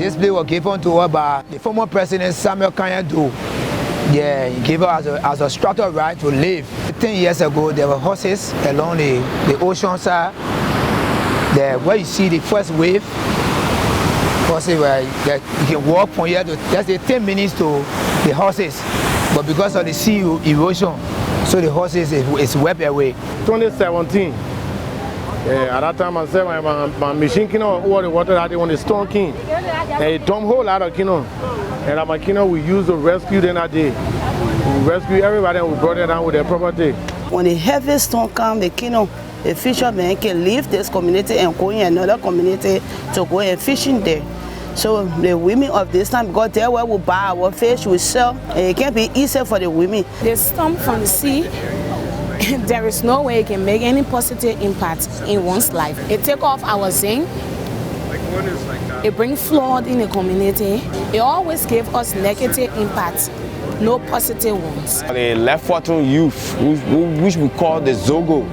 This place was given to us by the former president Samuel Kanyadu. Yeah, he gave us as a structural right to live. 10 years ago, there were horses along the ocean side. There, where you see the first wave, horses where you can walk from here to just 10 minutes to the horses. But because of the sea erosion, so the horses is swept away. 2017. At that time, I said my machine came over the water that they want the storm king. And it dumped a whole lot of kino. And my kino we used to rescue them that day. We rescued everybody and we brought it down with their property. When the heavy storm comes, the kino, the fishermen can leave this community and go in another community to go and fishing there. So the women of this time, because there where we buy our fish, we sell, and it can be easier for the women. The storm from the sea, there is no way it can make any positive impact in one's life. It takes off our zinc, it brings flood in the community, it always gives us negative impacts, no positive ones. The West African Youth, which we call the Zogo,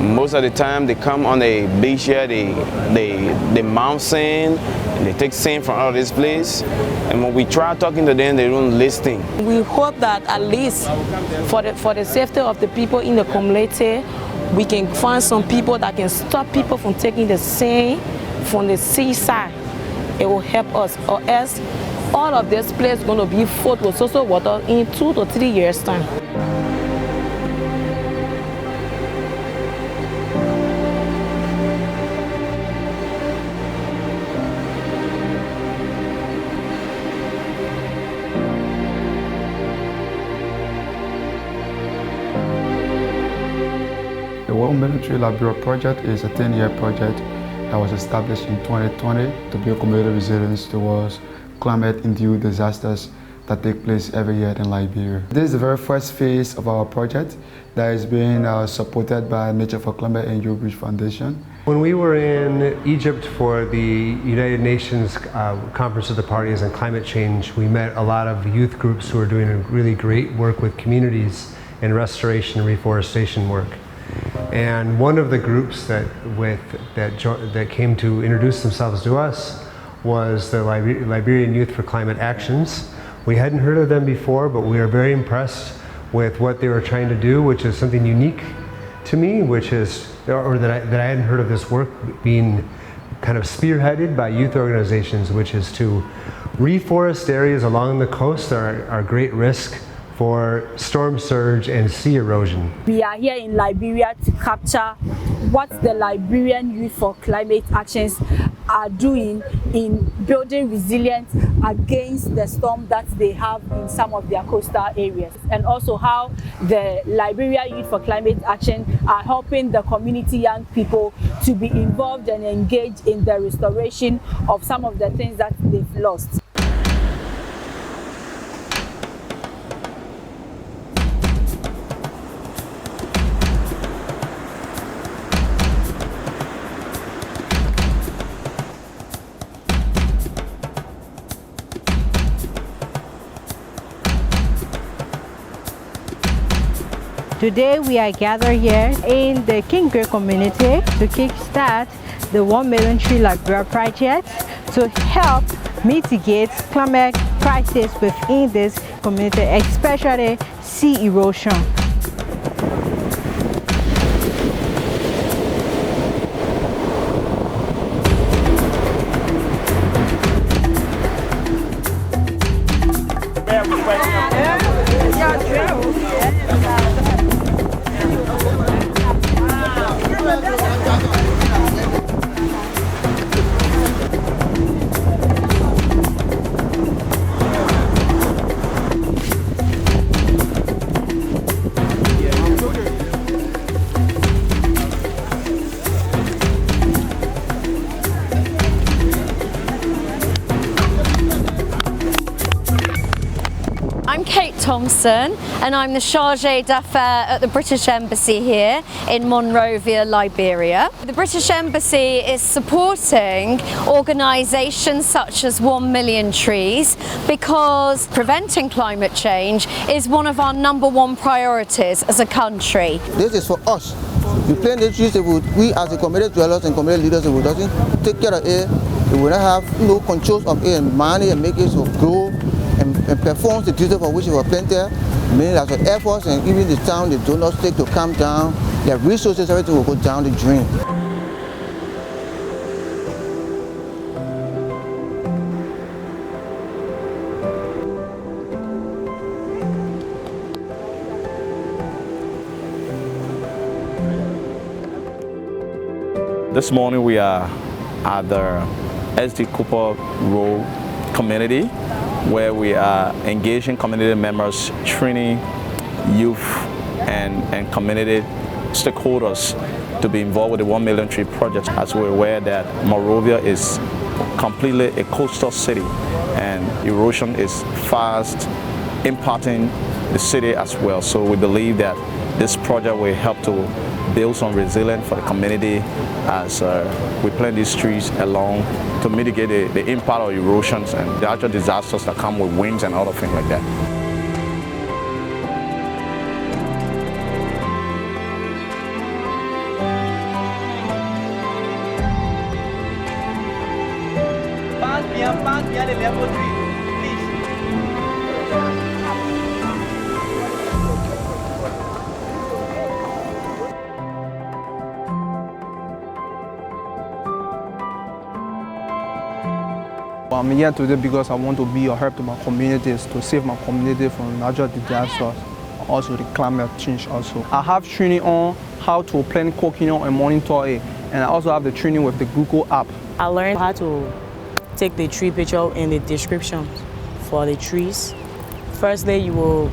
most of the time they come on the beach here, they mount sand, they take sand from out of this place, and when we try talking to them, they don't listen. We hope that at least for the safety of the people in the community, we can find some people that can stop people from taking the sand from the seaside. It will help us, or else all of this place is going to be filled with social water in 2 to 3 years' time. The Million Trees Liberia Project is a 10-year project that was established in 2020 to build community resilience towards climate-induced disasters that take place every year in Liberia. This is the very first phase of our project that is being supported by Nature for Climate and Youth Bridge Foundation. When we were in Egypt for the United Nations Conference of the Parties on Climate Change, we met a lot of youth groups who are doing a really great work with communities in restoration and reforestation work. And one of the groups that came to introduce themselves to us was the Liberian Youth for Climate Actions. We hadn't heard of them before, but we are very impressed with what they were trying to do, which is something unique to me, that I hadn't heard of this work being kind of spearheaded by youth organizations, which is to reforest areas along the coast that are great risk for storm surge and sea erosion. We are here in Liberia to capture what the Liberian Youth for Climate Actions are doing in building resilience against the storm that they have in some of their coastal areas, and also how the Liberian Youth for Climate Action are helping the community young people to be involved and engaged in the restoration of some of the things that they've lost. Today we are gathered here in the King Grey community to kickstart the 1 Million Trees Liberia Project to help mitigate climate crisis within this community, especially sea erosion. Thompson, and I'm the Chargé d'Affaires at the British Embassy here in Monrovia, Liberia. The British Embassy is supporting organisations such as 1 Million Trees because preventing climate change is one of our #1 priorities as a country. This is for us. We plant the trees, we as the community dwellers and community leaders, if we doesn't take care of it, we will not have no controls of it and manage and make it to grow and perform the duty for which it was planted. Meaning that the efforts and even the town, they do not take to come down, their resources, everything will go down the drain. This morning we are at the SD Cooper Road community, where we are engaging community members, training youth and community stakeholders to be involved with the 1 Million Tree Project. As we're aware that Monrovia is completely a coastal city and erosion is fast impacting the city as well. So we believe that this project will help to build some resilience for the community as we plant these trees along to mitigate the impact of erosions and the actual disasters that come with winds and other things like that. Pass bien les level 3, please. I'm here today because I want to be a help to my communities, to save my community from natural disasters, also the climate change also. I have training on how to plant coconut and monitor it, and I also have the training with the Google app. I learned how to take the tree picture and the description for the trees. Firstly, you will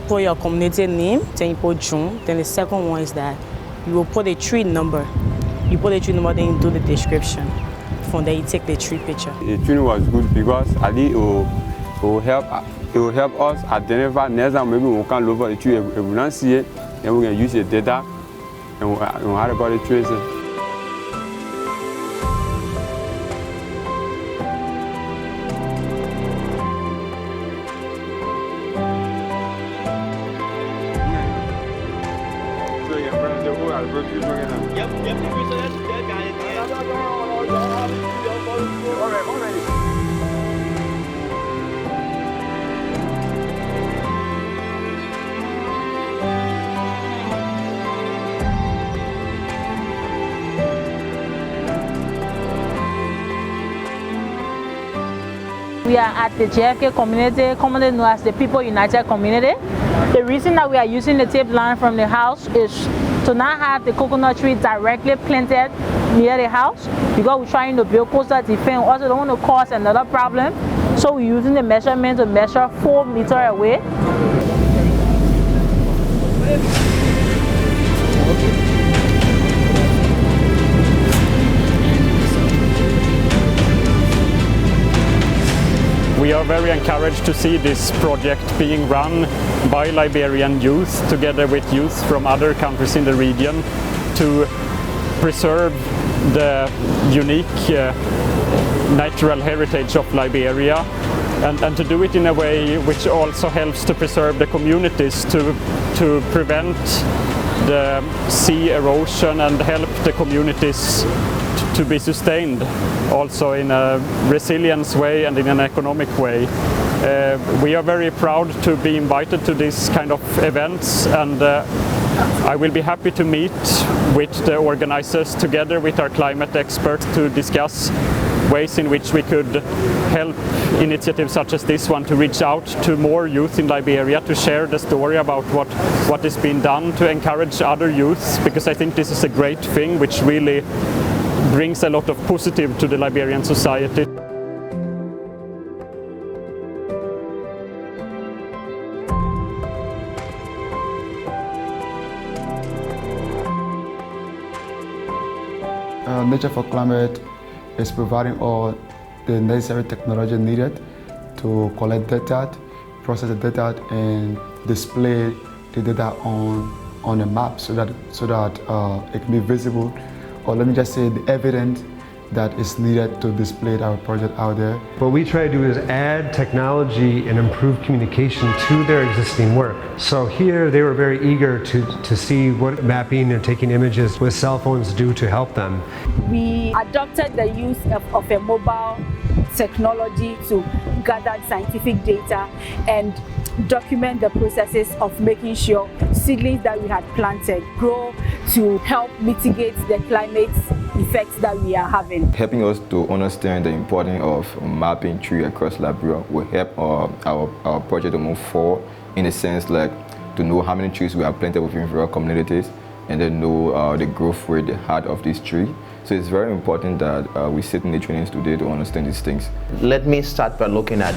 put your community name, then you put June. Then the second one is that you will put a tree number. You put the tree number, then you do the description. From there, you take the tree picture. The training was good because I think it will help us identify next time maybe we can look for the tree. If we don't see it, then we can use the data and we how about the trees. We are at the JFK community, commonly known as the People United Community. The reason that we are using the tape line from the house is to not have the coconut tree directly planted near the house, because we're trying to build coastal defense. We also don't want to cause another problem. So we're using the measurement to measure 4 meters away. We are very encouraged to see this project being run by Liberian youth together with youth from other countries in the region to preserve the unique natural heritage of Liberia and to do it in a way which also helps to preserve the communities, to prevent the sea erosion and help the communities to be sustained also in a resilience way and in an economic way. We are very proud to be invited to this kind of events, and I will be happy to meet with the organizers together with our climate experts to discuss ways in which we could help initiatives such as this one to reach out to more youth in Liberia, to share the story about what is being done, to encourage other youths, because I think this is a great thing which really brings a lot of positive to the Liberian society. Nature for Climate is providing all the necessary technology needed to collect data, process the data, and display the data on a map so that it can be visible, or let me just say the evidence that is needed to display our project out there. What we try to do is add technology and improve communication to their existing work. So here they were very eager to see what mapping and taking images with cell phones do to help them. We adopted the use of a mobile technology to gather scientific data and document the processes of making sure seedlings that we had planted grow to help mitigate the climate effects that we are having. Helping us to understand the importance of mapping trees across Liberia will help our project to move forward, in the sense like to know how many trees we have planted within rural communities, and then know the growth rate, the height of this tree. So it's very important that we sit in the trainings today to understand these things. Let me start by looking at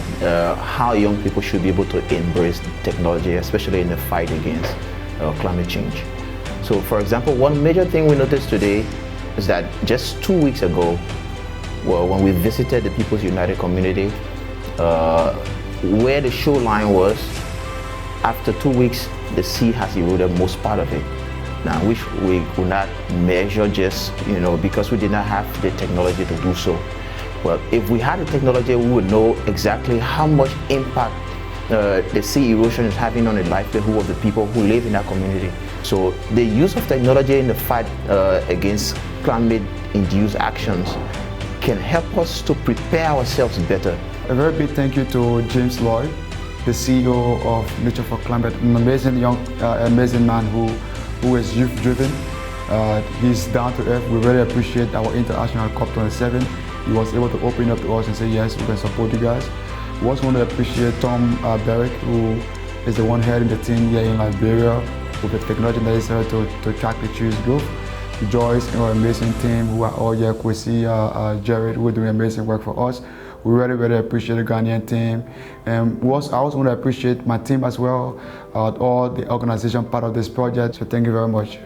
how young people should be able to embrace technology, especially in the fight against climate change. So for example, one major thing we noticed today is that just 2 weeks ago, well, when we visited the People's United community, where the shoreline was, after 2 weeks, the sea has eroded most part of it. Now, which we could not measure just, because we did not have the technology to do so. Well, if we had the technology, we would know exactly how much impact the sea erosion is having on the livelihood of the people who live in that community. So the use of technology in the fight against climate-induced actions can help us to prepare ourselves better. A very big thank you to James Lloyd, the CEO of Nature for Climate, an amazing man who is youth-driven. He's down to earth. We really appreciate our international COP27. He was able to open up to us and say, yes, we can support you guys. We also want to appreciate Tom Berwick, who is the one heading the team here in Liberia with the technology necessary to track the trees growth. Joyce and our amazing team who are all here, Kwesi, Jared, who are doing amazing work for us. We really appreciate the Ghanaian team. And I also want to appreciate my team as well, all the organization part of this project. So thank you very much.